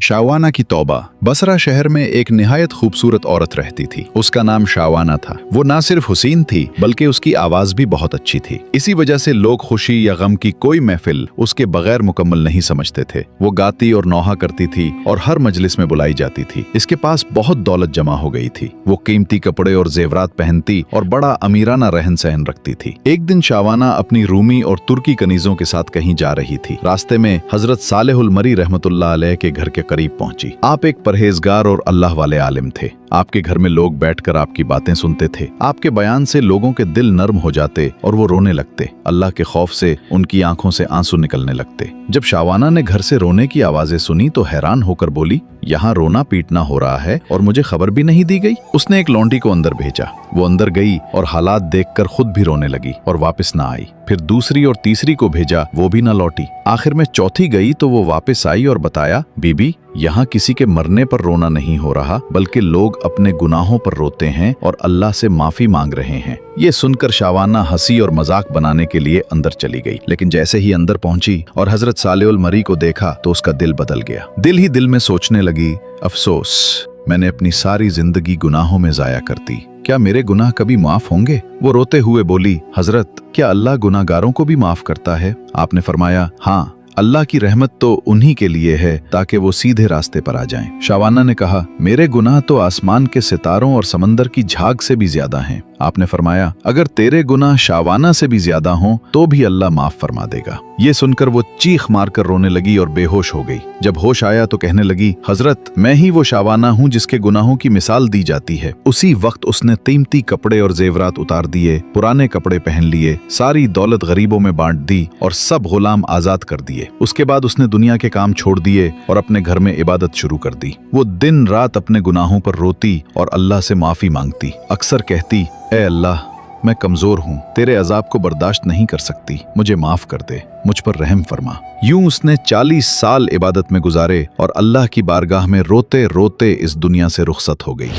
शावाना की तौबा। बसरा शहर में एक निहायत खूबसूरत औरत रहती थी। उसका नाम शावाना था। वो ना सिर्फ हुसीन थी बल्कि उसकी आवाज भी बहुत अच्छी थी। इसी वजह से लोग खुशी या गम की कोई महफिल उसके बगैर मुकम्मल नहीं समझते थे। वो गाती और नौहा करती थी और हर मजलिस में बुलाई जाती थी। इसके पास बहुत दौलत जमा हो गई थी। वो कीमती कपड़े और जेवरात पहनती और बड़ा अमीराना रहन सहन रखती थी। एक दिन शावाना अपनी रूमी और तुर्की कनीजों के साथ कहीं जा रही थी। रास्ते में हजरत सालेहुल मरी रहमतुल्लाह अलैह के घर के करीब पहुंची। आप एक परहेजगार और अल्लाह वाले आलिम थे। आपके घर में लोग बैठकर आपकी बातें सुनते थे। आपके बयान से लोगों के दिल नर्म हो जाते और वो रोने लगते। अल्लाह के खौफ से उनकी आंखों से आंसू निकलने लगते। जब शावाना ने घर से रोने की आवाजें सुनी तो हैरान होकर बोली, यहाँ रोना पीटना हो रहा है और मुझे खबर भी नहीं दी गई। उसने एक लौंडी को अंदर भेजा। वो अंदर गई और हालात देखकर खुद भी रोने लगी और वापस ना आई। फिर दूसरी और तीसरी को भेजा, वो भी ना लौटी। आखिर में चौथी गई तो वो वापस आई और बताया, बीबी यहाँ किसी के मरने पर रोना नहीं हो रहा बल्कि लोग अपने गुनाहों पर रोते हैं और अल्लाह से माफी मांग रहे हैं। ये सुनकर शावाना हंसी और मजाक बनाने के लिए अंदर चली गई। लेकिन जैसे ही अंदर पहुंची और हजरत सालेहुल मरी को देखा तो उसका दिल बदल गया। दिल ही दिल में सोचने लगी, अफसोस, मैंने अपनी सारी जिंदगी गुनाहों में जाया कर दी। क्या मेरे गुनाह कभी माफ होंगे? वो रोते हुए बोली, हजरत, क्या अल्लाह गुनाहगारों को भी माफ करता है? आपने फरमाया, हाँ, अल्लाह की रहमत तो उन्हीं के लिए है ताकि वो सीधे रास्ते पर आ जाएं। शावाना ने कहा, मेरे गुनाह तो आसमान के सितारों और समंदर की झाग से भी ज्यादा हैं। आपने फरमाया, अगर तेरे गुनाह शावाना से भी ज्यादा हों तो भी अल्लाह माफ फरमा देगा। ये सुनकर वो चीख मारकर रोने लगी और बेहोश हो गई। जब होश आया तो कहने लगी, हजरत, मैं ही वो शावाना हूँ जिसके गुनाहों की मिसाल दी जाती है। उसी वक्त उसने कीमती कपड़े और जेवरात उतार दिए, पुराने कपड़े पहन लिए, सारी दौलत गरीबों में बांट दी और सब गुलाम आजाद कर दिए। उसके बाद उसने दुनिया के काम छोड़ दिए और अपने घर में इबादत शुरू कर दी। वो दिन रात अपने गुनाहों पर रोती और अल्लाह से माफी मांगती। अक्सर कहती, ए अल्लाह, मैं कमजोर हूँ, तेरे अजाब को बर्दाश्त नहीं कर सकती, मुझे माफ कर दे, मुझ पर रहम फरमा। यूं उसने 40 साल इबादत में गुजारे और अल्लाह की बारगाह में रोते रोते इस दुनिया से रुखसत हो गई।